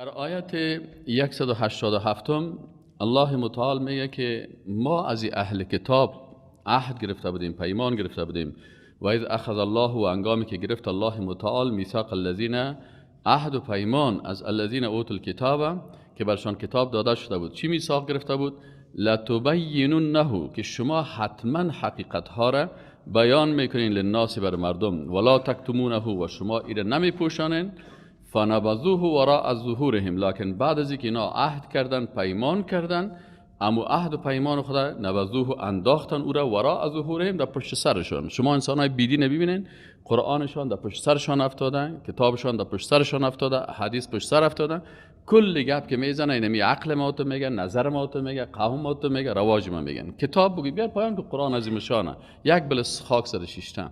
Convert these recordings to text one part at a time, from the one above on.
در آیت 187 الله متعال میگه که ما از اهل کتاب عهد گرفته بودیم، پیمان گرفته بودیم. و اذ اخذ الله، و انگامی که گرفت الله متعال میثاق الذین، عهد و پیمان از الذین اوتوا الکتاب، که برشان کتاب داده شده بود. چی میثاق گرفته بود؟ لتبیننه، که شما حتما حقیقت ها را بیان میکنین للناس، بر مردم. ولا تکتمونه، و شما ایره نمیپوشانین. فنبذوه وراء ظهورهم، لکن بعد از اینکه اینا عهد کردن، پیمان کردن، اما عهد و پیمان خدا نبذوه، انداختن او را وراء ظهورهم، در پشت سرشان. شما انسانای بیدین ببینین، قرآنشان در پشت سرشان افتاده، کتابشان در پشت سرشان افتاده، حدیث پشت سر افتاده. کل گپ که میزنه اینمی عقل ما تو میگه، نظر ما تو میگه، قوم ما تو میگه، رواج ما میگن. کتاب بگی بیار پایان که قرآن عظیم شانه، یک بلس خاک سر شیشتن.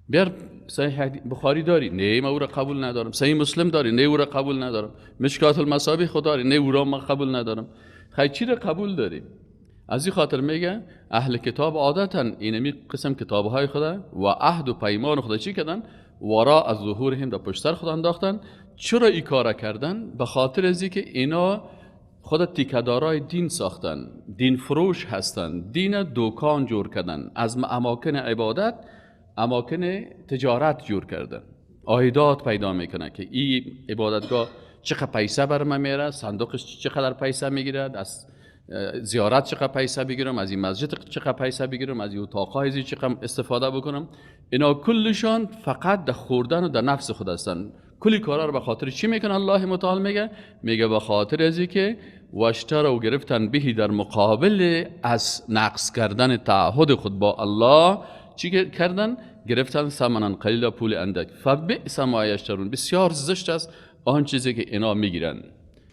بیار صحیح بخاری داری؟ نه من او را قبول ندارم. صحیح مسلم داری؟ نه او را قبول ندارم. مشکات المصابیح داری؟ نه او را من قبول ندارم. خیلی چی را قبول داری؟ از این خاطر میگه اهل کتاب عادتا اینمی قسم کتابهای خدا و عهد و پیمان خدا چی کردن؟ وراء از ظهورهم، در پشت سر خدا انداختن. چرا این کارا کردن؟ به خاطر از اینکه اینا خود تیکدارای دین ساختن، دین فروش هستن، دین دکان جور کردن، از اماکن عبادت اماکن تجارت جور کردن. عایدات پیدا میکنه که این عبادتگاه چقدر پیسه بر من میره، صندوقش چقدر پیسه میگیره، از زیارت چقدر پیسه بگیرم، از این مسجد چقدر پیسه بگیرم، از این اتاق‌های چقدر استفاده بکنم. اینا کلشان فقط در خوردن و در نفس خود هستن. کلی کارا رو به خاطر چی میکنه؟ الله متعال میگه به خاطر ازی که واشتروا، گرفتن بهی، در مقابل از نقص کردن تعهد خود با الله چی کردن؟ گرفتن ثمنا قلیلا، پول اندک. فبئس ما یشترون، بسیار زشت است آن چیزی که اینا میگیرن،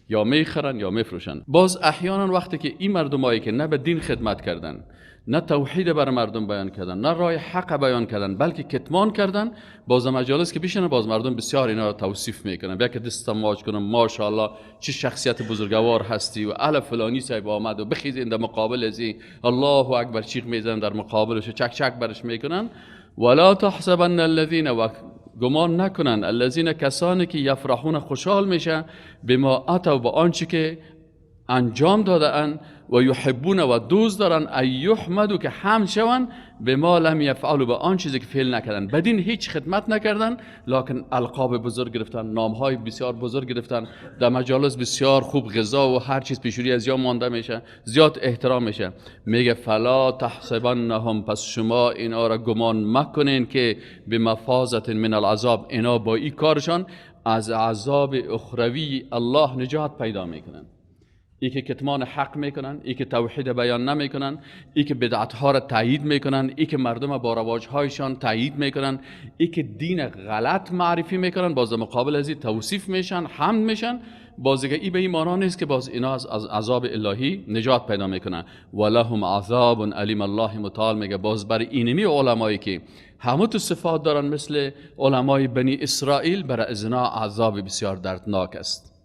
یا میخرن یا میفروشن. باز احیانا وقتی که این مردمایی که نه به دین خدمت کردن، نه توحید بر مردم بیان کردن، نه راه حق بیان کردن، بلکه کتمان کردن، باز مجالس که بیشن باز مردم بسیار اینا را توصیف میکنن. بیا که دستم واج کنم، ماشاءالله چه شخصیت بزرگوار هستی، و اهل فلانی صاحب آمد و بخیزین در مقابل ازی الله اکبر چیخ میزنن در مقابلش، چک چک برش میکنن. ولا تحسبن الذين، و گمان نکنن، الذين، کسانی که یفرحون، خوشحال میشن، بما اتوا، با آنچه که انجام دادن، و یحبون، و دوست دارن، ایحمدوا، که حمد شون، بما لم یفعلوا، با آن چیزی که فعل نکردن. بدین هیچ خدمت نکردن، لکن القاب بزرگ گرفتن، نامهای بسیار بزرگ گرفتن، در مجالس بسیار خوب غذا و هر چیز پیشوری از یا مانده میشه، زیاد احترام میشه. میگه فلا تحسبنهم، پس شما اینا را گمان مکنین که بمفازة من العذاب، اینا با این کارشان از عذاب اخروی الله نجات پیدا میکنن. ای که کتمان حق میکنن، ای که توحید بیان نمیکنن، ای که بدعتها را تایید میکنن، ای که مردم با رواجهایشان تایید میکنن، ای که دین غلط معرفی میکنن، باز مقابل از این توصیف میشن، حمد میشن. بازیگه ای به این معنا نیست که باز اینا از عذاب الهی نجات پیدا میکنن. ولهم عذاب علیم، الله متعال میگه باز بر اینمی علمایی که همه تو صفات دارن مثل علمای بنی اسرائیل، برای ازنا عذاب بسیار دردناک است.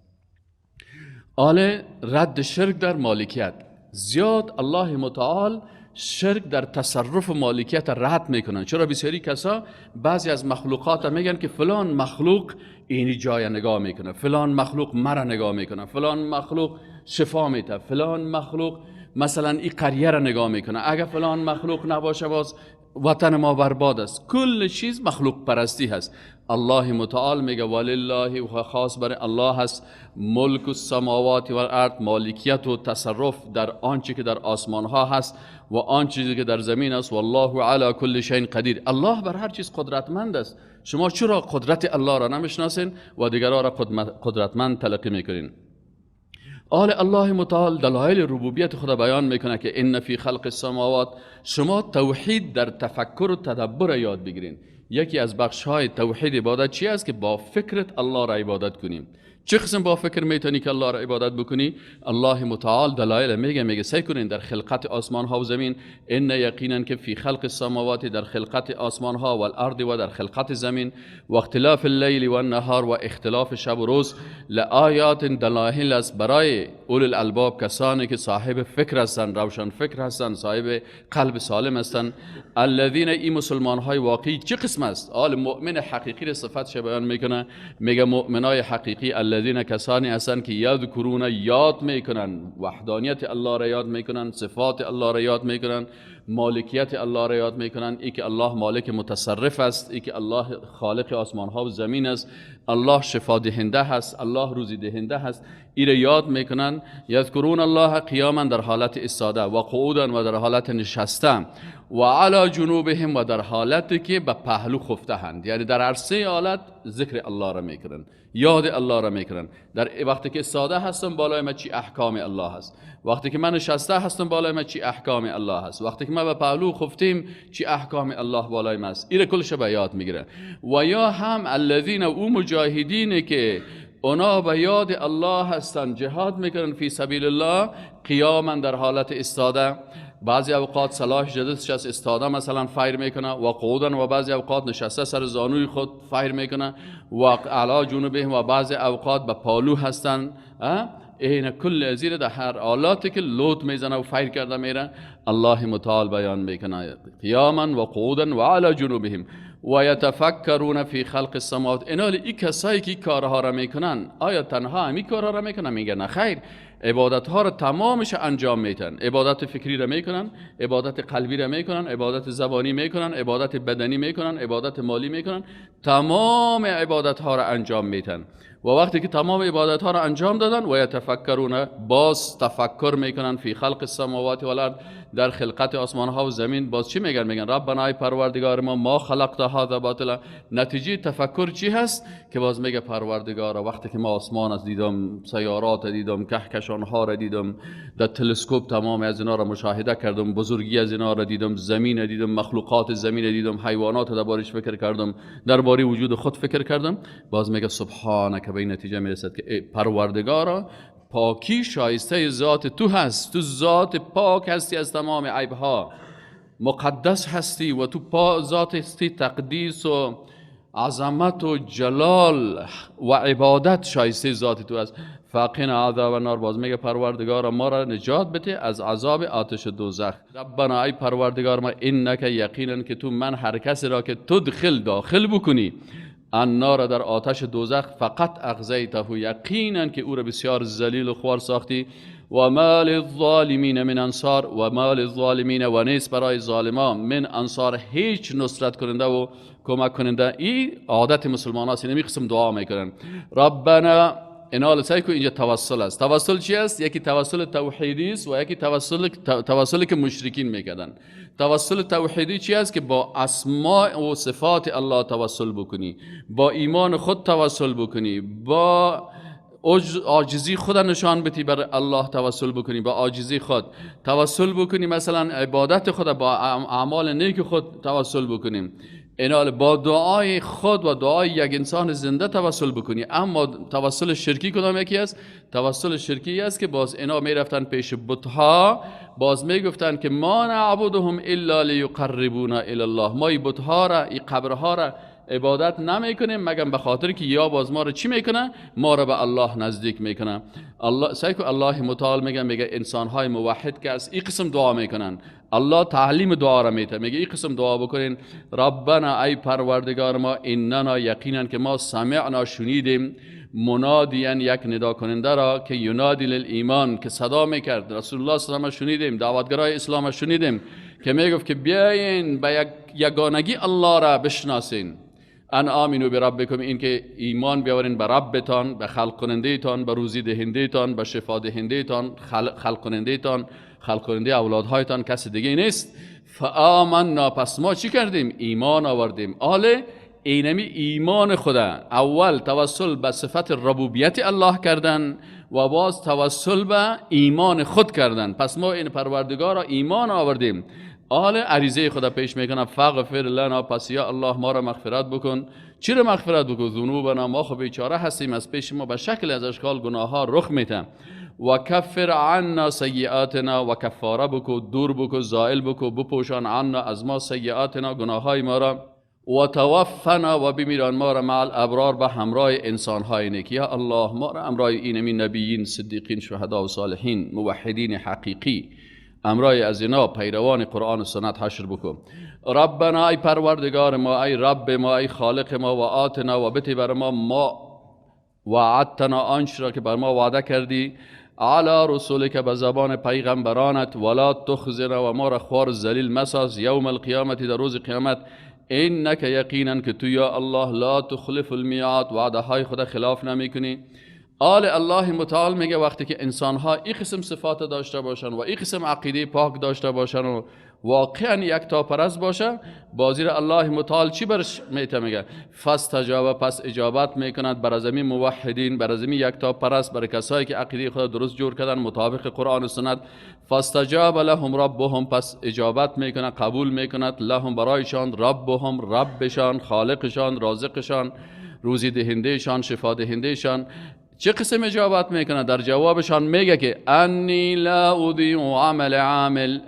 آل رد شرک در مالکیت، زیاد الله متعال شرک در تصرف مالکیت رد میکنن. چرا بسیاری کسا بعضی از مخلوقات میگن که فلان مخلوق اینی جای نگاه میکنه، فلان مخلوق مرا نگاه میکنه، فلان مخلوق شفا میده، فلان مخلوق مثلا این قریه را نگاه میکنه، اگر فلان مخلوق نباشه باز وطن ما برباد است. کل چیز مخلوق پرستی هست. الله متعال میگه ولله، و خاص برای الله هست، ملک السماوات و الارض، مالکیت و تصرف در آنچه که در آسمان ها هست و آن چیزی که در زمین است. والله علی کل شیء قدیر، الله بر هر چیز قدرتمند است. شما چرا قدرت الله را نمیشناسین و دیگران را قدرتمند تلقی میکنین؟ الله متعال دلایل ربوبیت خدا بیان میکنه که ان فی خلق السماوات، شما توحید در تفکر و تدبر یاد بگیرین. یکی از بخش های توحید عبادت چی است؟ که با فکرت الله را عبادت کنیم. چه قسم با فکر میتونی که الله را عبادت بکنی؟ الله متعال دلایل میگه سعی کنین در خلقت آسمان ها و زمین، ان یقینا که فی خلق السماوات، در خلقت آسمان ها، و الارض، و در خلقت زمین، و اختلاف اللیل و النهار، و اختلاف شب و روز، لآیات، دلایل است برای اول الالباب، کسانی که صاحب فکر هستند، روشن فکر هستند، صاحب قلب سالم هستند. الذین، این مسلمان های واقعی چه قسم است؟ مؤمن حقیقی را صفتش بیان میکنه، میگه مؤمنای حقیقی الذین کسانی هستند که یذکرون یاد میکنن وحدانیت الله را یاد میکنن، صفات الله را یاد میکنن، مالکیت الله را یاد میکنن، ای که الله مالک متصرف است، ای که الله خالق آسمان ها و زمین است، الله شفا دهنده هست، الله روزی دهنده هست، این را یاد میکنن. یذکرون الله قیاما در حالت ایستاده و قعودا و در حالت نشسته و علی جنوبهم و در حالتی که به پهلو خفته هند، یعنی در هر سه حالت ذکر الله را میکنن، یاد الله را میکنن. در وقتی که ایستاده هستم بالای من چی احکام الله هست، وقتی که من نشسته هستم بالای من چی احکام الله هست، وقتی که من به پهلو خفتیم چی احکام الله بالای من است، این کلش به یاد میگیره. و یا هم الذین او مجاهدین که اونا به یاد الله هستن، جهاد میکنن فی سبیل الله قیاما در حالت ایستاده، بعضی اوقات صلاح جدیدش از استاده مثلا فایر میکنه، و قعودن و بعضی اوقات نشسته سر زانوی خود فایر میکنه، و علا جنوبهم و بعضی اوقات به پالو هستن. این کل ازیر در هر حالاتی که لوت میزنه و فایر کرده میره الله متعال بیان میکنه، قیاما و قعودا و علا جنوبهم و یتفکرون فی خلق السماوات. این کسایی که کارها را میکنن آیا تنها همین کارها را میکنن؟ میگه نه خیر، عبادت ها را تمامش انجام میتن، عبادت فکری را میکنن، عبادت قلبی را میکنن، عبادت زبانی میکنن، عبادت بدنی میکنن، عبادت مالی میکنن، تمام عبادت ها را انجام میتن. و وقتی که تمام عبادت ها را انجام دادن و یتفکرون باز تفکر میکنن فی خلق السماوات و الارض در خلقت آسمان ها و زمین، باز چی میگن؟ میگن ربنا ای پروردگار ما خلقت هذا باطلا. نتیجه تفکر چی هست؟ که باز میگه پروردگار وقتی که ما آسمان از دیدم، سیارات دیدم، کهکشان ها را دیدم، در تلسکوپ تمام از اینا را مشاهده کردم، بزرگی از اینا را دیدم، زمین دیدم، مخلوقات زمین دیدم، حیوانات دربارش فکر کردم، درباره وجود خود فکر کردم، باز میگه سبحانك، به این نتیجه میرسد که پروردگارا پاکی شایسته ذات تو هست، تو ذات پاک هستی از تمام عیبها، مقدس هستی و تو ذات هستی تقدیس و عظمت و جلال و عبادت شایسته ذات تو هست. فقنا عذاب النار، باز میگه پروردگار ما را نجات بده از عذاب آتش دوزخ. ربنا ای پروردگار ما انک یقینا که تو من هر کسی را که تدخل داخل بکنی النار در آتش دوزخ فقط اغزیته، یقینا که او را بسیار ذلیل و خوار ساختی. و مال الظالمین من انصار، و مال الظالمین و نیست برای ظالمان من انصار هیچ نصرت کننده و کمک کننده. این عادت مسلمان هست، نمی قسم دعا میکنن ربنا اینا لسای که اینجا توسل است. توسل چی است؟ یکی توسل توحیدی است و یکی توسلی که مشرکین میکردن. توسل توحیدی چی است؟ که با اسماء و صفات الله توسل بکنی، با ایمان خود توسل بکنی، با عاجزی خود نشان بدی بر الله توسل بکنی، با عاجزی خود توسل بکنی، مثلا عبادت خود با اعمال نیک خود توسل بکنیم، اینال با دعای خود و دعای یک انسان زنده توسل بکنی. اما توسل شرکی کدام یکی است؟ توسل شرکی است که باز اینا می رفتن پیش بتها، باز می گفتن که ما نعبدهم الا لیقربونا الی الله، ما این بتها را، این قبرها را عبادت نمی کنیم مگر به خاطر که یا باز ما را چی میکنه؟ ما را به الله نزدیک میکنه. الله سعی که الله متعال میگه انسان های موحد که از این قسم دعا میکنن، الله تعلیم دعا را میده، میگه این قسم دعا بکنین ربنا ای پروردگار ما اننا یقینا که ما سمعنا شنیدیم منادیان یک ندا کننده را که ینادی للایمان که صدا میکرد، رسول الله صلی الله علیه و شنیدیم، دعوتگرای اسلام شنیدیم که میگفت که بیاین به یگانگی الله را بشناسین، ان آمنو بربکم، این که ایمان بیاورین به ربتان، به خلق کننده تان، به روزی دهنده تان، به شفا دهنده تان، خلق کننده تان، خلق کننده اولادهایتان کسی دیگه نیست. فآمنا، پس ما چی کردیم؟ ایمان آوردیم. اینمی ایمان خدا اول توسل به صفت ربوبیت الله کردن و باز توسل به ایمان خود کردن. پس ما این پروردگار را ایمان آوردیم. عریضه خدا پیش میکنم فاغفر لنا، پس یا الله ما را مغفرت بکن. چی را مغفرت بکن؟ ذنوبنا، ما خب بیچاره هستیم، از پیش ما به شکل از اشکال گناه ها رخ میتن. و کفر عنا سیئاتنا، و کفاره بکو، دور بکو، زائل بکو، بپوشان عنا از ما سیئاتنا گناه های ما را، و توفنا و بمیران ما را مع الابرار به همراه انسان های نیک. یا الله ما را همراه اینمی نبیین، صدیقین، شهدا و صالحین، موحدین حقیقی، امرای از اینا پیروان قرآن و سنت حشر بکن. ربنا ای پروردگار ما، ای رب ما، ای خالق ما، و آتنا و بتی بر ما وعدتنا آنچه را که بر ما وعده کردی، علی رسول که به زبان پیغمبرانت، ولا تخزنا و ما را خوار ذلیل مساز، یوم القیامت در روز قیامت، اینک یقینا که تو یا الله لا تخلف المیعاد وعده های خدا خلاف نمی کنی. الله متعال میگه وقتی که انسان ها این قسم صفات داشته باشن و این قسم عقیده پاک داشته باشن و واقعا یک تا پرست باشه، بازی را الله متعال چی برش میگه؟ فاستجاب، پس اجابت میکند بر از این موحدین، بر از این یک تا پرست، بر کسایی که عقیده خدا درست جور کردن مطابق قرآن و سنت. فاستجاب لهم ربهم، پس اجابت میکند، قبول میکند، لهم برایشان، ربهم ربشان، خالقشان، رازقشان، روزی دهندهشان، شفا دهندهشان. چه قسم اجابت میکنه؟ در جوابشان میگه که انی لا اضیع عمل عامل.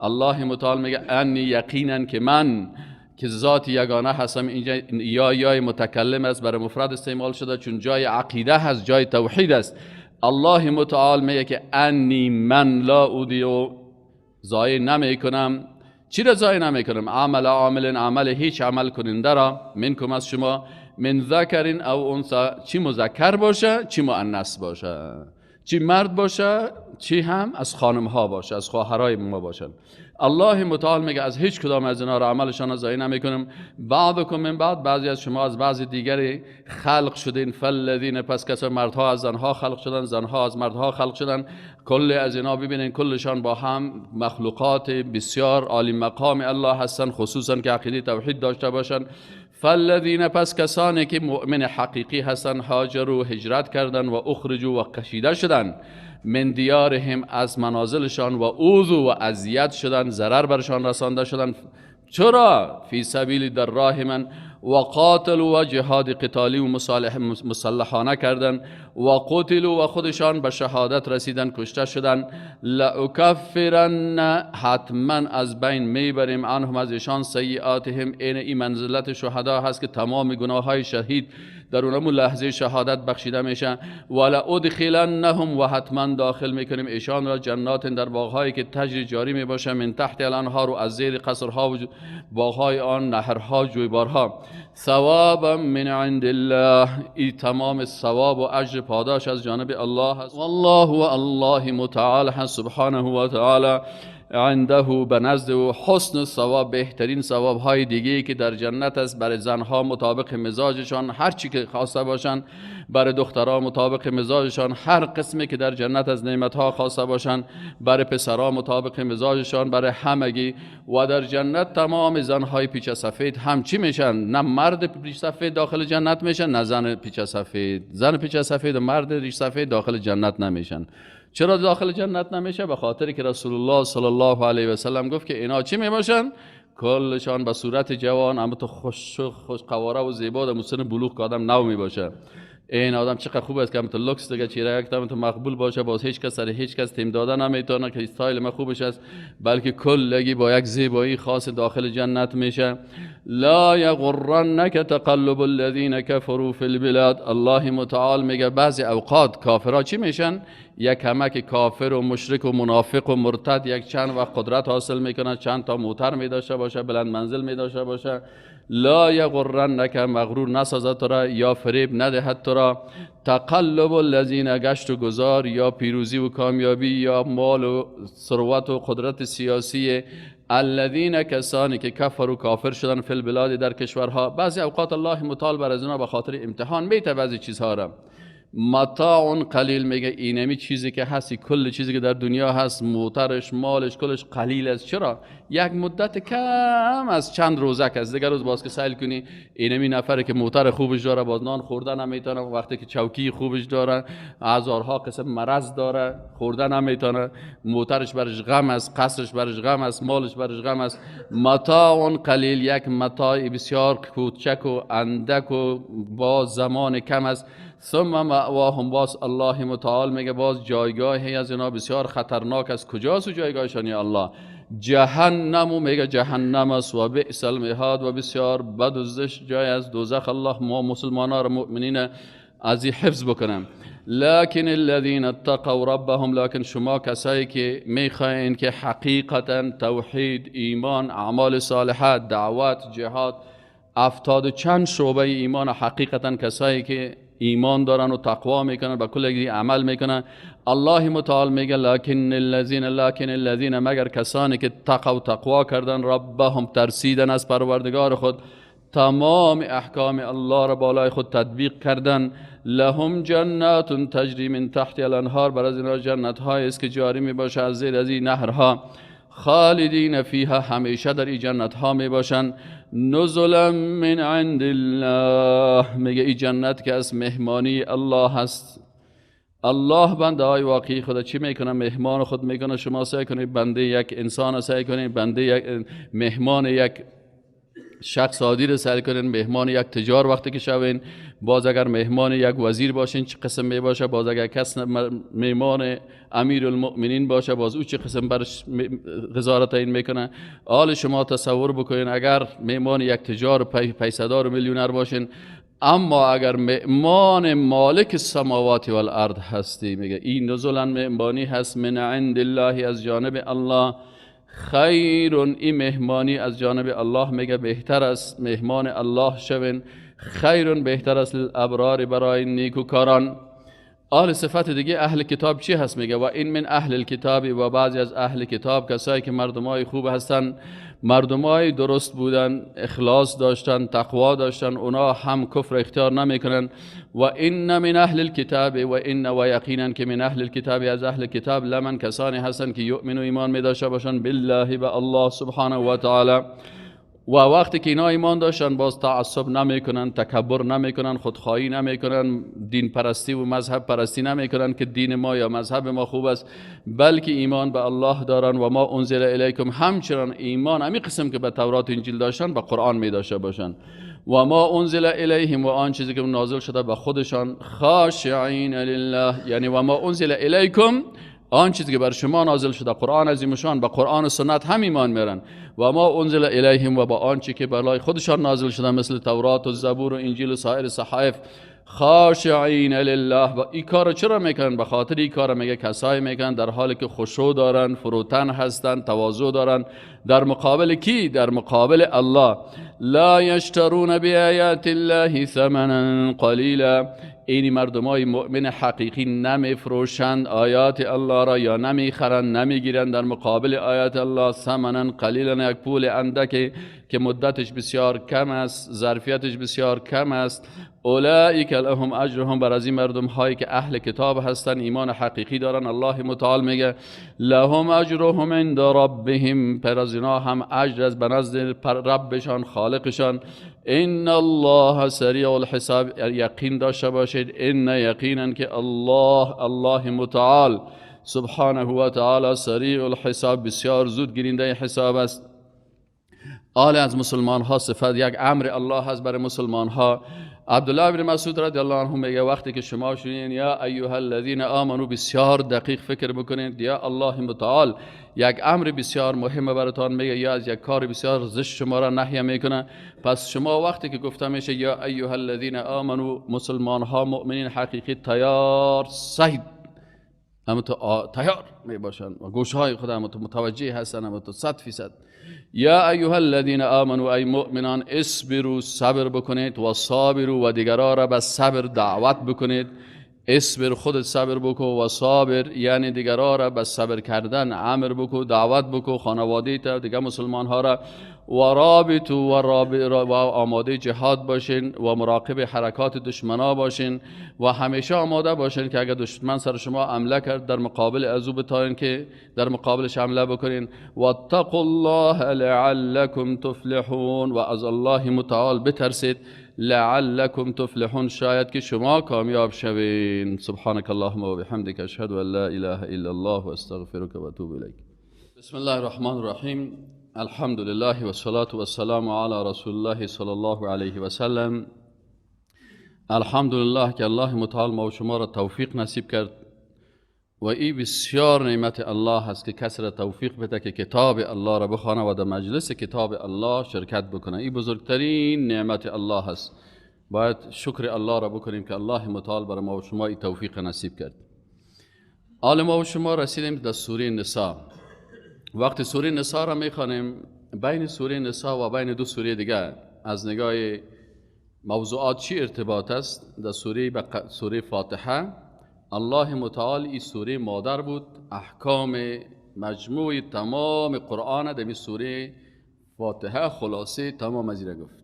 الله متعال میگه انی یقینا که من که ذات یگانه هستم. اینجا یا متکلم است، برای مفرد استعمال شده چون جای عقیده هست، جای توحید است. الله متعال میگه که انی من لا اضیع، ضایع نمیکنم. چی را ضایع نمیکنم؟ عمل عامل، عمل هیچ عمل کننده را، منکم از شما، من ذکر او انثی، چی مذکر باشه چی مؤنث باشه، چی مرد باشه چی هم از خانم ها باشه، از خواهرای ما باشن. الله متعال میگه از هیچ کدام از اینا را عملشان ضایع نمیکنم. بعضکم من بعض، بعضی از شما از بعضی دیگری خلق شدین. فالذین، پس کسا مردها از زنها خلق شدن، زنها از مردها خلق شدن. کل از اینا ببینین کلشان با هم مخلوقات بسیار عالی مقام الله هستن، خصوصا که عقیده توحید داشته باشن. فالذین، پس کسانی که مؤمن حقیقی هستن، هاجروا، هجرت کردن، و اخرجوا، و کشیده شدن، من دیارهم، از منازلشان، و اوذوا، و اذیت شدن، ضرر برشان رسانده شدن. چرا؟ فی سبیل، در راه من، و قاتلوا، و جهاد قتالی و مسلحانه کردن، و قتلوا، و خودشان به شهادت رسیدن، کشته شدن. لأکفرن، حتما از بین میبریم، عنهم، از ایشان، سیئاتهم، این منزلت شهدا هست که تمام گناه های شهید در اونمون لحظه شهادت بخشیده میشه. ولا ادخلنهم، و حتما داخل میکنیم ایشان را، جنات، در باغهایی که تجری جاری میباشه، من تحت الانهار، و از زیر قصرها و باغهای آن نهرها، جویبارها. ثوابا من عند الله، این تمام ثواب و اجر پاداش از جانب الله هست. والله، و الله متعال هست سبحانه و تعالی، عنده، به نزد و حسن ثواب، بهترین ثواب های دیگه که در جنت است. برای زنها مطابق مزاجشان هر چی که خواسته باشن، برای دخترها مطابق مزاجشان هر قسمی که در جنت از نعمت ها خواسته باشن، برای پسرها مطابق مزاجشان، برای همگی. و در جنت تمام زنهای پیچ سفید هم چی میشن؟ نه مرد پیچ سفید داخل جنت میشن، نه زن پیچ سفید. زن پیچ سفید و مرد ریش سفید داخل جنت نمیشن. چرا داخل جنت نمیشه؟ به خاطر که رسول الله صلی الله علیه و سلم گفت که اینا چی میباشن؟ کلشان به صورت جوان، اما تو خوش قواره و زیبا، در مسن بلوغ که آدم نو میباشه. این آدم چقدر خوب است که تو لوکس دیگه چهره یک تو مقبول باشه، باز هیچ کس سر هیچ کس تیم دادن نمیتونه که استایل ما خوبش است، بلکه کلگی با یک زیبایی خاص داخل جنت میشه. لا یغرنک تقلب الذین کفروا فی البلاد. الله متعال میگه بعضی اوقات کافرها چی میشن؟ یک کمک کافر و مشرک و منافق و مرتد یک چند وقت قدرت حاصل میکنه، چند تا موتر میداشته باشه، بلند منزل میداشته باشه. لا یغرنک، مغرور نسازد تو را، یا فریب ندهد تو را. تقلب الذین، گشت و گذار، یا پیروزی و کامیابی، یا مال و ثروت و قدرت سیاسی، الذین، کسانی که کفر و کافر شدن، فی البلاد، در کشورها. بعضی اوقات الله متعال بر از اینا به خاطر امتحان میته بعضی چیزها را. متاع قلیل، میگه اینمی چیزی که هستی، کل چیزی که در دنیا هست، موترش، مالش، کلش قلیل است. چرا؟ یک مدت کم از چند روزک است. دیگر روز باز که سیل کنی، اینمی نفره که موتر خوبش داره، باز نان خوردن نمیتونه، وقتی که چوکی خوبش داره، هزارها قسم مرض داره، خوردن نمیتونه، موترش برش غم است، قصرش برش غم است، مالش برش غم است. متاع قلیل، یک متاع بسیار کوچک و اندک و با زمان کم است. ثم مأواهم، باز الله متعال میگه باز جایگاهی از اینا بسیار خطرناک است. کجاست جایگاهشان؟ یا الله، جهنم، میگه جهنم است، و بئس المهاد، و بسیار بد و زشت جای از دوزخ. الله ما مسلمانان و مؤمنین از این حفظ بکنم. لكن الذين اتقوا ربهم، لكن شما کسایی که میخواین که حقیقتا توحید، ایمان، اعمال صالحات، دعوت، جهاد، 70 چند شعبه ایمان، حقیقتا کسایی که ایمان دارن و تقوا میکنن و کل دیگه عمل میکنن. الله متعال میگه لکن الذین مگر کسانی که تقوا کردن، ربهم ترسیدن از پروردگار خود، تمام احکام الله را بالای خود تطبیق کردن، لهم جنات تجری من تحت الانهار، بر از اینا جنت هایی است که جاری می باشه از زیر از این نهرها، خالدین فیها همیشه در این جنت ها می باشن، نزلا من عند الله، میگه این جنت که از مهمانی الله هست. الله بنده های واقعی خدا چی میکنه؟ مهمان خود میکنه. شما سعی کنید بنده یک انسان سعی کنید، بنده یک مهمان یک شخص عادی رو سعی کنین، مهمان یک تجار وقتی که شوین، باز اگر مهمان یک وزیر باشین چه قسم می باشه، باز اگر کس مهمان امیر المؤمنین باشه باز او چه قسم برش غزارت این میکنه. حال شما تصور بکنین اگر مهمان یک تجار پیسدار و میلیونر باشین، اما اگر مهمان مالک السماوات والارض هستی، میگه این نزلا مهمانی هست من عند الله، از جانب الله، خیرون، این مهمانی از جانب الله میگه بهتر است مهمان الله شوین، خیرون بهتر است الابرار برای نیکوکاران. آل صفت دیگه اهل کتاب چی هست؟ میگه و این من اهل الکتاب، و بعضی از اهل کتاب کسایی که مردمای خوب هستن، مردمای درست بودن، اخلاص داشتن، تقوا داشتن، اونا هم کفر اختیار نمیکنن. و این من اهل الکتاب و این و یقینا که من اهل الکتاب، از اهل کتاب، لمن کسانی هستن که یؤمنو ایمان میداشته باشن بالله و الله سبحانه و تعالی، و وقتی که اینا ایمان داشتن باز تعصب نمیکنن، تکبر نمیکنن، خودخواهی نمیکنن، دین پرستی و مذهب پرستی نمیکنن که دین ما یا مذهب ما خوب است، بلکه ایمان به الله دارن. و ما انزل الیکم، همچنان ایمان همین قسم که به تورات انجیل داشتن به قرآن می داشته باشن. و ما انزل الیهم، و آن چیزی که نازل شده به خودشان، خاشعین لله، یعنی و ما انزل الیکم، آن چیزی که بر شما نازل شده قرآن عظیمشان، به قرآن و سنت هم ایمان میرن. و ما انزل الیهم، و با آن چیزی که برای خودشان نازل شده مثل تورات و زبور و انجیل و سایر صحائف، خاشعین لله. و این کار چرا میکنن؟ به خاطر این کار میگه کسایی میکنن در حالی که خشوع دارن، فروتن هستن، تواضع دارن. در مقابل کی؟ در مقابل الله. لا یشترون بآیات الله ثمنا قلیلا، این مردمای مؤمن حقیقی نمیفروشند آیات الله را، یا نمیخرند، نمیگیرند در مقابل آیات الله ثمنا قلیلا، یک پول اندک که مدتش بسیار کم است، ظرفیتش بسیار کم است. اولئک لهم اجرهم، بر از این مردم هایی که اهل کتاب هستن، ایمان حقیقی دارن، الله متعال میگه لهم اجرهم عند ربهم، پر از اینا هم اجر از به نزد ربشان، خالقشان. ان الله سریع الحساب، یقین داشته باشید ان یقینا که الله متعال سبحانه و تعالی سریع الحساب، بسیار زود گیرنده حساب است. از مسلمان ها صفت یک امر الله هست برای مسلمان ها. عبدالله بن مسعود رضی الله عنه میگه وقتی که شما شنیدین یا ایها الذین آمنو، بسیار دقیق فکر بکنید، یا الله متعال یک امر بسیار مهم براتون میگه، یا از یک کار بسیار زشت شما را نهی میکنه. پس شما وقتی که گفته میشه یا ایها الذین آمنو، مسلمان ها مؤمنین حقیقی تیار صید، اما تو تیار می باشن و گوشهای خود هم متوجه هستن، اما تو 100%. یا ایها الذین آمنوا، ای مؤمنان، اصبروا، صبر بکنید، و صابروا، و دیگران را به صبر دعوت بکنید. اصبر، خودت صبر بکو، و صابر یعنی دیگران را به صبر کردن امر بکو، دعوت بکو، خانواده تا دیگر مسلمان ها را. و رابطوا، و آماده جهاد باشین، و مراقب حرکات دشمنا باشین، و همیشه آماده باشین که اگر دشمن سر شما حمله کرد در مقابل ازو بتاین که در مقابلش حمله بکنین. واتقوا الله لعلکم تفلحون، و از الله متعال بترسید، لعلکم تفلحون، شاید که شما کامیاب شوین. سبحانك اللهم و بحمدک، اشهد ان لا اله الا الله و استغفرک و اتوب الیک. بسم الله الرحمن الرحیم. الحمد لله و الصلاة و السلام علی رسول الله صلی الله علیه و سلم. الحمد لله که الله متعال ما و شما را توفیق نصیب کرد، و این بسیار نعمت الله هست که کسی را توفیق بده که کتاب الله را بخوانه و در مجلس کتاب الله شرکت بکنه. این بزرگترین نعمت الله هست. باید شکر الله را بکنیم که الله متعال برای ما و شما این توفیق نصیب کرد. حال ما و شما رسیدیم در سوره نساء. وقتی سوره نساء را میخوانیم، بین سوره نساء و بین دو سوره دیگه از نگاه موضوعات چی ارتباط است در سوره فاتحه. الله متعال این سوره مادر بود، احکام مجموع تمام قرآن در این سوره فاتحه خلاصه تمام از این گفت.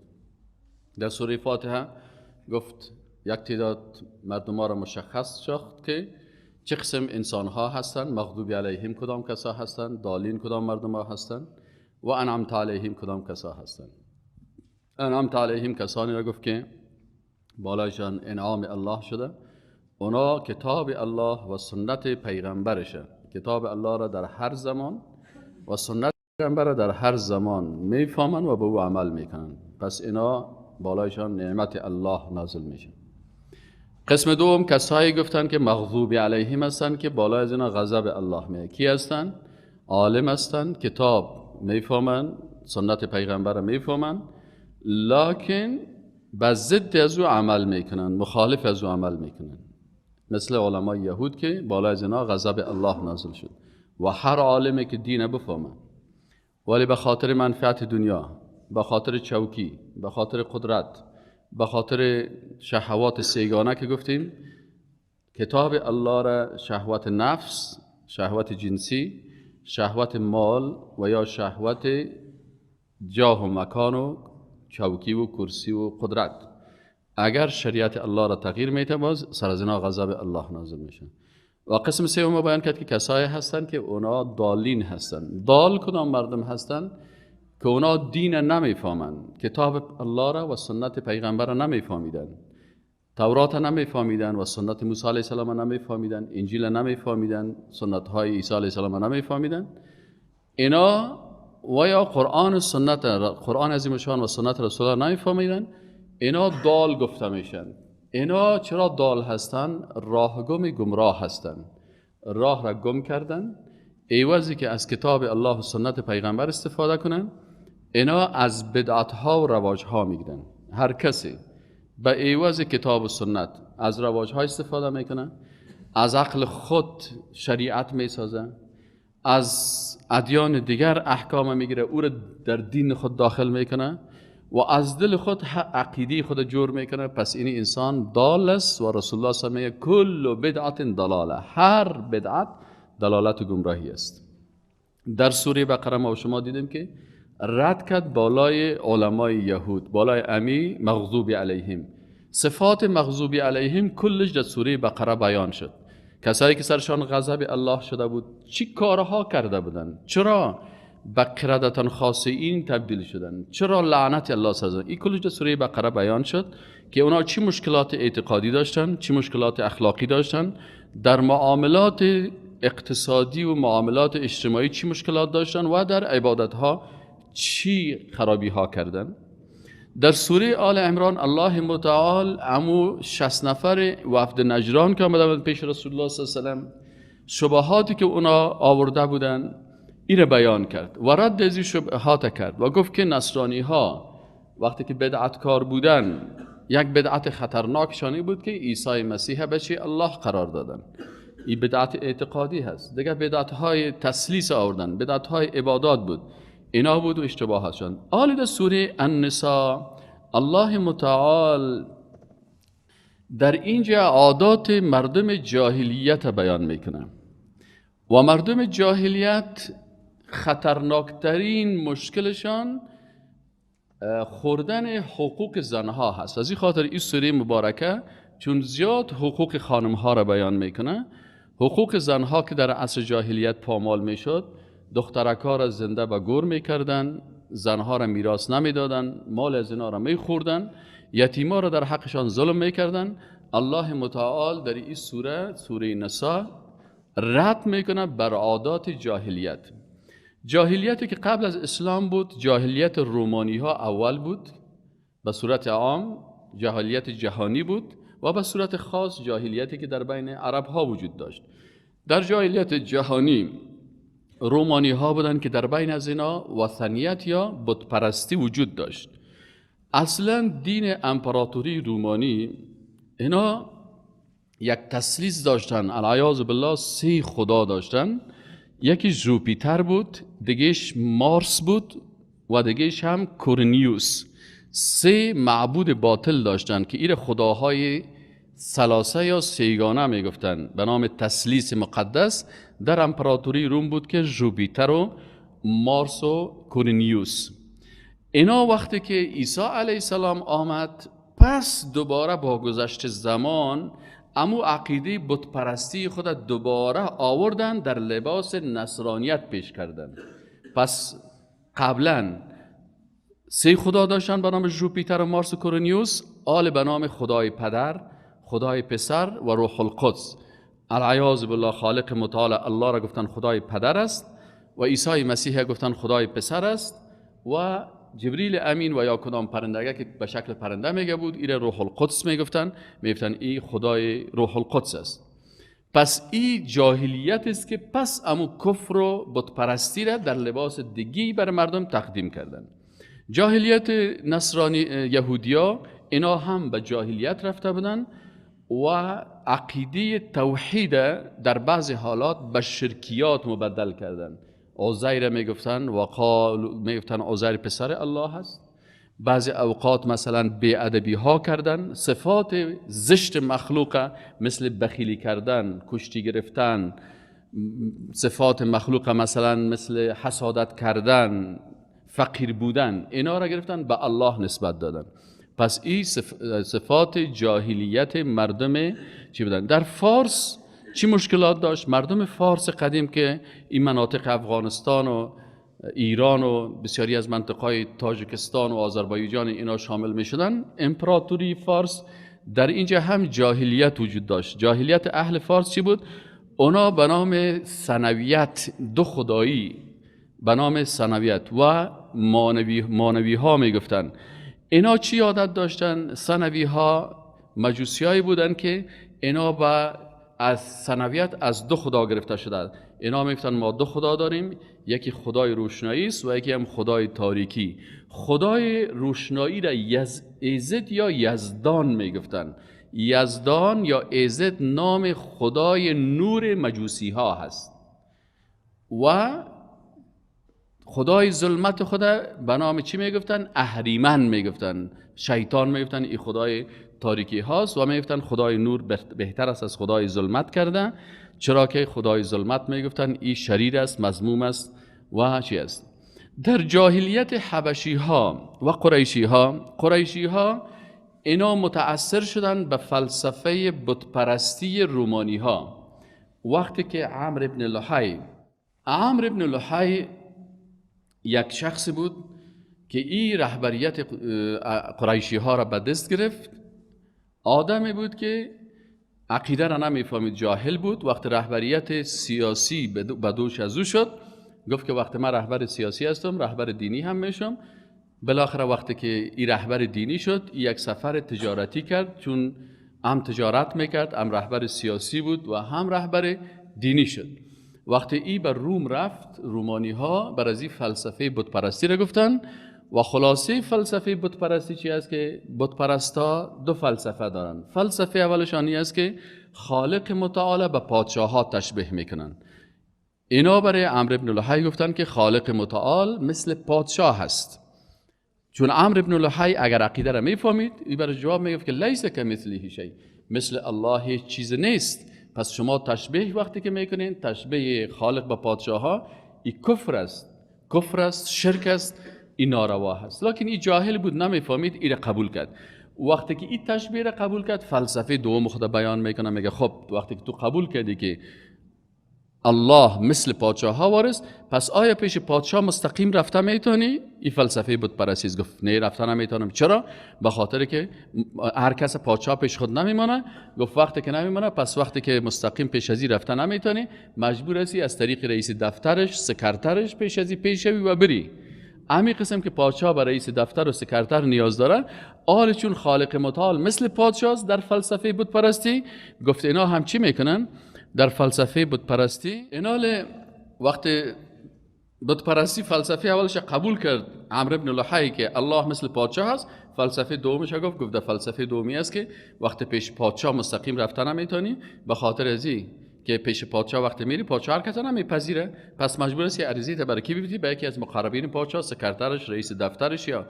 در سوره فاتحه گفت یک تعداد مردم ها را مشخص ساخت که چه قسم انسان ها هستند، مغضوب علیهم کدام کسا هستند، ضالین کدام مردم ها هستند و انعمت علیهم کدام کسا هستند. انعمت علیهم کسانی را گفت که بالایشان انعام الله شده، اونا کتاب الله و سنت پیغمبرشه. کتاب الله را در هر زمان و سنت پیغمبر را در هر زمان میفهمن و به او عمل میکنن، پس اینا بالایشان نعمت الله نازل میشه. قسم دوم کسایی گفتن که مغضوب علیهم هستن که بالای از اینا غضب الله میاد. کی هستن؟ عالم هستن، کتاب میفهمن، سنت پیغمبر میفهمن، لکن به ضد از او عمل میکنن، مخالف از او عمل میکنن. مثل علمای یهود که بالای از اینا غضب الله نازل شد. و هر عالمی که دین بفهمه ولی به خاطر منفعت دنیا، به خاطر چوکی، به خاطر قدرت، به خاطر شهوات سیگانه که گفتیم، کتاب الله را شهوت نفس، شهوت جنسی، شهوت مال و یا شهوت جاه و مکان و چوکی و کرسی و قدرت، اگر شریعت الله را تغییر میده باز سر از اینا غضب الله نازل میشه. و قسم سوم بیان کرد که کسایی هستند که اونا ضالین هستند. ضال کدام مردم هستند؟ که اونا دین نمیفهمند، کتاب الله را و سنت پیغمبر را نمیفهمیدن، تورات نمیفهمیدن و سنت موسی علیه السلام نمیفهمیدن، انجیل نمیفهمیدن، سنت های عیسی علیه السلام نمیفهمیدن. اینا و یا قرآن و سنت، قرآن عظیم شان و سنت رسول الله نمیفهمیدن، اینا ضال گفته میشن. اینا چرا ضال هستن؟ راهگم گمراه هستن، راه را گم کردن. ایوازی که از کتاب الله و سنت پیغمبر استفاده کنن، اینا از بدعت ها و رواج ها میگیرن. هر کسی به ایواز کتاب و سنت از رواج ها استفاده میکنه، از عقل خود شریعت میسازه، از ادیان دیگر احکام میگیره، او را در دین خود داخل میکنه و از دل خود عقیده خود جور میکنه، پس این انسان ضال است. و رسول الله صلی الله علیه و آله کل بدعت ضلاله، هر بدعت دلالت و گمراهی است. در سوره بقره ما و شما دیدیم که رد کرد بالای علمای یهود، بالای امی مغضوب علیهم. صفات مغضوب علیهم کلش در سوره بقره بیان شد. کسایی که سرشان غضب الله شده بود چی کارها کرده بودن، چرا به قردتان خاسئین تبدیل شدن، چرا لعنت الله سزا، این کلش در سوره بقره بیان شد که اونا چی مشکلات اعتقادی داشتن، چی مشکلات اخلاقی داشتن، در معاملات اقتصادی و معاملات اجتماعی چی مشکلات داشتن و در عبادت ها چی خرابی ها کردن. در سوره آل عمران الله متعال امو 60 نفر وفد نجران که آمده بودن پیش رسول الله صلی الله علیه و سلم، شبهاتی که اونا آورده بودن این بیان کرد و رد از این شبهات کرد و گفت که نصرانی ها وقتی که بدعتکار بودن، یک بدعت خطرناک شانی بود که عیسی مسیح بچه الله قرار دادن. این بدعت اعتقادی هست. دیگه بدعت های تسلیس آوردن، بدعت های عبادات بود، اینا بود و اشتباهات شدن. آل در سوره النساء الله متعال در اینجا عادات مردم جاهلیت بیان میکنه و مردم جاهلیت خطرناکترین مشکلشان خوردن حقوق زنها هست. از این خاطر این سوره مبارکه چون زیاد حقوق خانمها را بیان میکنه، حقوق زنها که در عصر جاهلیت پامال میشد، دخترکا را زنده به گور میکردن، زنها را میراث نمیدادن، مال از اینا را میخوردن، یتیما را در حقشان ظلم میکردن. الله متعال در این سوره نساء رد میکنه بر عادات جاهلیت. جاهلیتی که قبل از اسلام بود، جاهلیت رومانی ها اول بود، به صورت عام جاهلیت جهانی بود و به صورت خاص جاهلیتی که در بین عرب ها وجود داشت. در جاهلیت جهانی رومانی ها بودن که در بین از اینا وثنیت یا بت پرستی وجود داشت. اصلا دین امپراتوری رومانی اینا یک تسلیس داشتن، العیاذ بالله 3 خدا داشتن. یکی جوپیتر بود، دیگهش مارس بود و دیگهش هم کورنیوس. 3 معبود باطل داشتن که این خداهای ثلاثه یا سیگانه میگفتن به نام تثلیث مقدس در امپراتوری روم بود که جوپیتر و مارس و کورینیوس. اینا وقتی که عیسی علیه السلام آمد، پس دوباره با گذشت زمان امو عقیده بت پرستی خود دوباره آوردن، در لباس نصرانیت پیش کردن. پس قبلا 3 خدا داشتن به نام جوپیتر و مارس و کورینیوس، آل به نام خدای پدر، خدای پسر و روح القدس. العیاذ بالله خالق متعال الله را گفتن خدای پدر است و عیسی مسیح گفتن خدای پسر است و جبریل امین و یا کدام پرندگی که به شکل پرنده میگه بود این روح القدس میگفتن این خدای روح القدس است. پس این جاهلیت است که پس امو کفر و بت پرستی را در لباس دیگی بر مردم تقدیم کردن. جاهلیت نصرانی یهودیا اینا هم به جاهلیت رفته بودن و عقیده توحید در بعضی حالات به شرکیات مبدل کردن. عزیر میگفتن و میگفتن عزیر پسر الله هست. بعضی اوقات مثلا بی‌ادبی ها کردن، صفات زشت مخلوقه مثل بخیلی کردن، کشتی گرفتن، صفات مخلوقه مثلا مثل حسادت کردن، فقیر بودن، اینا را گرفتن به الله نسبت دادن. پس این صفات جاهلیت مردم چی بودن؟ در فارس چی مشکلات داشت؟ مردم فارس قدیم که این مناطق افغانستان و ایران و بسیاری از منطقهای تاجیکستان و آذربایجان اینا شامل می شدن، امپراتوری فارس در اینجا هم جاهلیت وجود داشت. جاهلیت اهل فارس چی بود؟ اونا به نام ثنویت، 2 خدایی به نام ثنویت و مانوی ها می گفتن. اینا چی عادت داشتن؟ ثنوی ها مجوسی بودن که اینا از ثنویت از 2 خدا گرفته شده. اینا میگفتن ما 2 خدا داریم، یکی خدای روشنایی است و یکی هم خدای تاریکی. خدای روشنایی را ایزد یا یزدان میگفتن. یزدان یا ایزد نام خدای نور مجوسی ها هست و خدای ظلمت خود به نام چی میگفتن؟ اهریمن میگفتن. شیطان میگفتن این خدای تاریکی هاست و میگفتن خدای نور بهتر است از خدای ظلمت کرده، چرا که خدای ظلمت میگفتن این شریر است، مذموم است و چی است. در جاهلیت حبشی ها و قریشی ها اینا متأثر شدن به فلسفه بت پرستی رومانی ها. وقتی که عمرو ابن لحی یک شخص بود که این رهبریت قریشی ها را به دست گرفت. آدمی بود که عقیده را نمیفهمید، جاهل بود. وقت رهبریت سیاسی به دوش از او شد، گفت که وقتی من رهبر سیاسی هستم رهبر دینی هم میشم. بالاخره وقتی که این رهبر دینی شد، یک سفر تجارتی کرد، چون هم تجارت میکرد، هم رهبر سیاسی بود و هم رهبر دینی شد. وقتی ای بر روم رفت، رومانی ها بر از این فلسفه بت پرستی را گفتن و خلاصه فلسفه بت پرستی چی است که بت پرستا 2 فلسفه دارن. فلسفه اولشان این است که خالق متعال به پادشاه ها تشبیه میکنن. اینا برای عمرو ابن لحی گفتن که خالق متعال مثل پادشاه هست. چون عمرو ابن لحی اگر عقیده را میفهمید، این برای جواب میگفت که لیس کمثله شیء، مثل الله هیچ چیز نیست. پس شما تشبیه وقتی که میکنین، تشبیه خالق با پادشاه ها، این کفر است، شرک است، این ناروا هست. لکن این جاهل بود، نمیفهمید، این قبول کرد. وقتی که این تشبیه را قبول کرد، فلسفه دوم خود بیان میکنه، میگه خب وقتی که تو قبول کردی که الله مثل پادشاه ها وارث، پس آیا پیش پادشاه مستقیم رفته میتونی؟ این فلسفه بت پرستی. گفت نه، رفته نمیتونم. چرا؟ به خاطر که هر کس پادشاه پیش خود نمیمونه. گفت وقتی که نمیمونه، پس وقتی که مستقیم پیش ازی رفته نمیتونی، مجبور هستی از طریق رئیس دفترش، سکرترش پیش ازی پیش شوی و بری. همین قسم که پادشاه به رئیس دفتر و سکرتر نیاز داره، آل چون خالق متعال مثل پادشاه در فلسفه بت پرستی، گفت اینا هم چی میکنن؟ در فلسفه بت پرستی اینا وقتی بت پرستی فلسفه اولش قبول کرد عمرو ابن لحی که الله مثل پادشاه است، فلسفه دومش گفت در فلسفه دومی است که وقتی پیش پادشاه مستقیم رفتن نمیتونی، به خاطر ازی که پیش پادشاه وقتی میری، پادشاه هر کس نمیپذیره، پس مجبور هستی عریضه برای کی بدی؟ به یکی از مقربین پادشاه، سکرترش، رئیس دفترش یا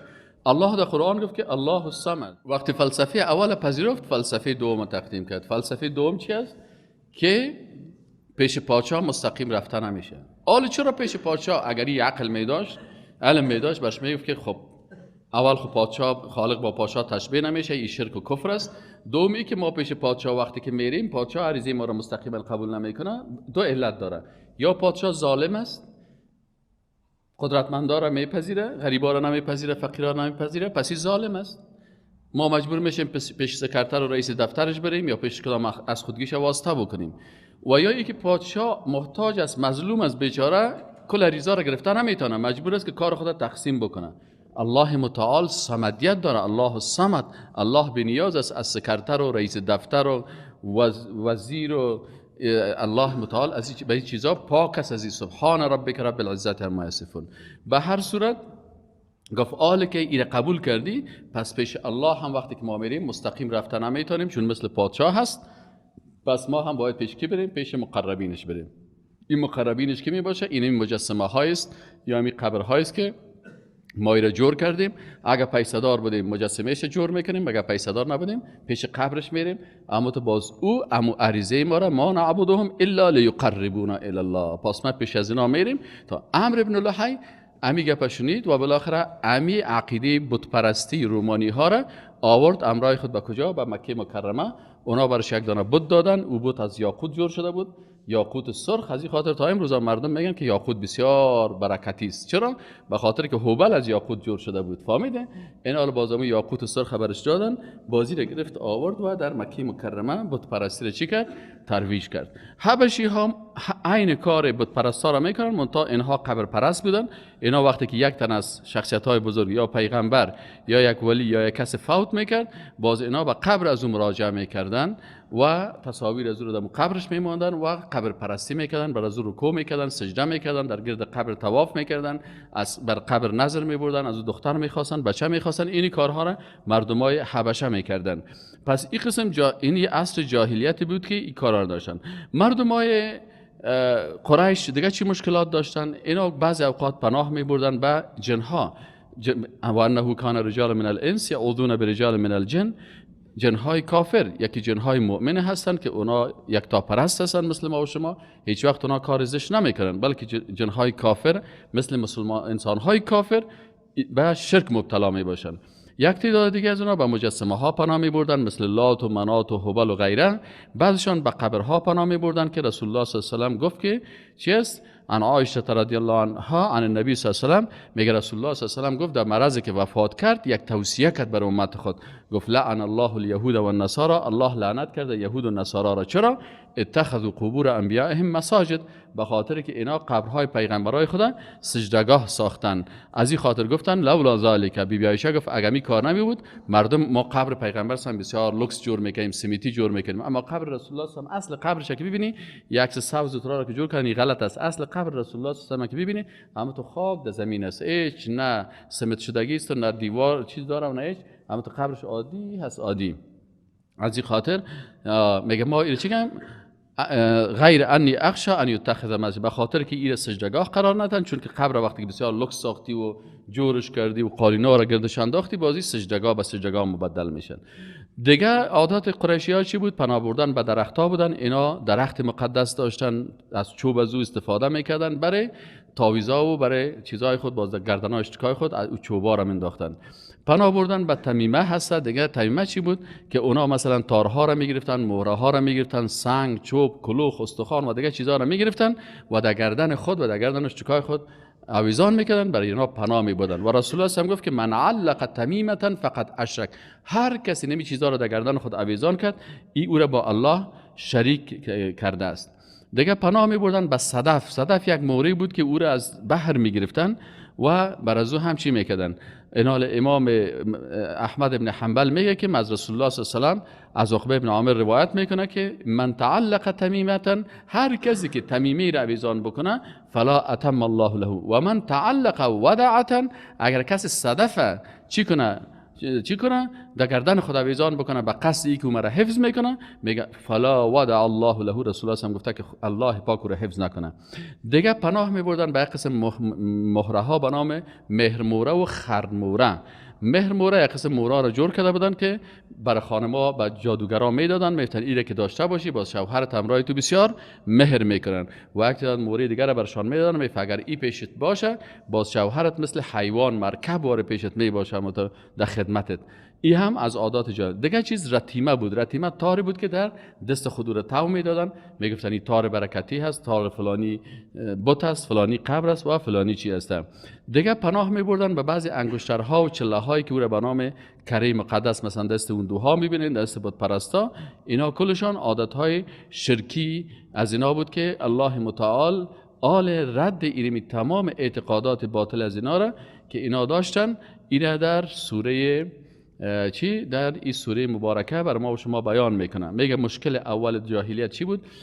الله در قرآن گفت که الله الصمد. وقتی فلسفه اول پذیرفت، فلسفه دوم تقدیم کرد. فلسفه دوم چی است؟ که پیش پادشاه مستقیم رفتن نمیشه. حالا چرا پیش پادشاه؟ اگر این عقل می داشت، علم می داشت، باش میگفت که خب اول خب پادشاه، خالق با پادشاه تشبیه نمیشه، این شرک و کفر است. دومی که ما پیش پادشاه وقتی که میریم، پادشاه عریضه ما را مستقیما قبول نمیکنه. دو علت داره: یا پادشاه ظالم است، قدرتمندا را میپذیره، غریبا را نمیپذیره، فقیرا را نمیپذیره، پس این ظالم است. ما مجبور میشیم پیش سکرتر و رئیس دفترش بریم یا پیش کدام از خودگیش واسطه بکنیم. و یا اینکه پادشاه محتاج است، مظلوم است، بیچاره، کل ریزا را گرفته نمیتونه، مجبور است که کار خود تقسیم بکنه. الله متعال صمدیت داره، الله الصمد. الله بنیاز است از سکرتر و رئیس دفتر و وزیر و الله متعال از این چیزا پاک است. از سبحان ربک رب العزت عما یصفون. به هر صورت گفت آل که این قبول کردی، پس پیش الله هم وقتی که ما میریم مستقیم رفتن نمیتونیم، چون مثل پادشاه هست. پس ما هم باید پیش کی بریم؟ پیش مقربینش بریم. این مقربینش کی می باشه؟ این مجسمه هایست یا این قبر هایست که ما را جور کردیم. اگر پیسه دار بودیم مجسمهش جور میکنیم، اگر پیسه دار نبودیم پیش قبرش میریم. اما تو باز او عریضه ما را ما نعبدهم الا لیقربونا الی الله. پس ما پیش از اینا میریم تا عمرو ابن لحی امی گپ شنید و بالاخره امی عقیده بت پرستی رومانی ها را آورد امرای خود به کجا؟ به مکه مکرمه. اونا برش یک دانه بت دادن. او بت از یاقوت جور شده بود، یاقوت سرخ. از این خاطر تا امروز مردم میگن که یاقوت بسیار برکتی است. چرا؟ به خاطر که هوبل از یاقوت جور شده بود. فهمیده؟ این حال بازم یاقوت سرخ برش دادن، بازی را گرفت آورد و در مکه مکرمه بت پرستی را چی کرد؟ ترویج کرد. حبشی هم عین کار بت پرستا را میکنن، منتها اینها قبر پرست بودن. اینا وقتی که یک تن از شخصیت های بزرگ یا پیغمبر یا یک ولی یا یک کس فوت میکرد، باز اینا به قبر از اون مراجعه میکردن و تصاویر از او رو در قبرش میماندن و قبر پرستی میکردن، بر از او رکوع میکردن، سجده میکردن، در گرد قبر طواف میکردن، از بر قبر نظر میبردن، از او دختر میخواستن، بچه میخواستن. این کارها را مردمای حبشه میکردن. پس این قسم این عصر جاهلیت بود که این کارا داشتن. مردمای قریش دیگه چی مشکلات داشتن؟ اینا بعضی اوقات پناه میبردن به جنها. و انه کان رجال من الانس یعوذون برجال من الجن. جنهای کافر یکی جنهای مؤمن هستند که اونا یک تا پرست هستند مثل ما و شما، هیچ وقت اونا کار زشت نمیکنن، بلکه جنهای کافر مثل مسلمان انسانهای کافر به شرک مبتلا می باشند. یک تعداد دیگه از اونا به مجسمه ها پناه می بردن مثل لات و منات و هبل و غیره. بعضشان به قبرها پناه می بردن که رسول الله صلی الله علیه و سلم گفت که چیست؟ عن عایشه رضی الله عنها عن النبی صلی الله علیه و سلم، میگه رسول الله صلی الله علیه و سلم گفت در مرضی که وفات کرد یک توصیه کرد بر امت خود، گفت لعن الله الیهود و النصارى، الله لعنت کرده یهود و نصارا را. چرا؟ اتخذوا قبور انبیائهم مساجد، به خاطر که اینا قبرهای پیغمبرای خدا سجدگاه ساختن. از این خاطر گفتن لولا ذالک. بی عایشه گفت اگر می کار نمی بود مردم ما قبر پیغمبر سم بسیار لوکس جور میکنیم، سمیتی جور میکنیم، اما قبر رسول الله صلی الله علیه و اصل قبرش که ببینی یک عکس سبز تو را که جور کردن غلط است. اصل قبر رسول الله صلی الله علیه و که ببینی اما تو خاک در زمین است، هیچ نه سمت شدگی است نه دیوار چیز داره و نه هیچ، اما تو قبرش عادی هست، عادی. از این خاطر میگه ما این چیگم غیر انی اخشا ان یتخذ مسجد، به خاطر که این سجدگاه قرار ندن، چون که قبر وقتی که بسیار لوکس ساختی و جورش کردی و قالینا را گردش انداختی، بازی سجدگاه به سجدگاه مبدل میشن. دیگه عادات قریشی ها چی بود؟ پناه بردن به درخت ها بودن. اینا درخت مقدس داشتن، از چوب از او استفاده میکردن برای تاویزا و برای چیزهای خود، باز گردن ها اشتکای خود او چوبا را مینداختن. پناه بردن به تمیمه هست. دیگه تمیمه چی بود؟ که اونا مثلا تارها را میگرفتن، مهره ها را میگرفتن، سنگ، چوب، کلوخ، استخوان و دیگه چیزها را میگرفتن و در گردن خود و در گردن اشتکای خود آویزان میکردن، برای اینا پناه میبردن. و رسول الله هم گفت که من علق تمیمه فقط اشرک، هر کسی نمی چیزها را در گردن خود آویزان کرد این او را با الله شریک کرده است. دیگه پناه میبردن به صدف. صدف یک موری بود که او را از بحر میگرفتن و بر از او هم چی میکردن. اینال امام احمد ابن حنبل میگه که از رسول الله صلی الله علیه و آله از عقبه ابن عامر روایت میکنه که من تعلق تمیمه، هر کسی که تمیمی را آویزان بکنه فلا اتم الله له، و من تعلق ودعه، اگر کسی صدفه چی کنه در گردن خود آویزان بکنه به قصد ای که مرا حفظ میکنه، میگه فلا ودع الله له، رسول الله هم گفته که الله پاک رو حفظ نکنه. دیگه پناه میبردن به قسم مهره ها به نام مهرموره و خرموره. مهر موره یک قسم مورا رو جور کرده بودن که برای خانم‌ها به جادوگران میدادن، میگفتن ایره که داشته باشی باز شوهرت همراه تو بسیار مهر میکنن و یک تعداد موره دیگر رو برشان میدادن، میگفت اگر ای پیشت باشه باز شوهرت مثل حیوان مرکب واره پیشت می باشه در خدمتت. این هم از عادات جاهلیت. دیگه چیز رتیمه بود. رتیمه تاری بود که در دست خود رو تو میدادن، میگفتن این تار برکتی هست، تار فلانی بت است، فلانی قبر است و فلانی چی است. دیگه پناه میبردن به بعضی انگشترها و چله هایی که او را به نام کریم مقدس، مثلا دست اون دوها میبینید، دست بت پرستا، اینا کلشان عادت های شرکی از اینا بود که الله متعال آل رد ایرمی تمام اعتقادات باطل از اینا را که اینا داشتن، اینا در سوره در این سوره مبارکه بر ما و شما بیان میکنه. میگه مشکل اول جاهلیت چی بود؟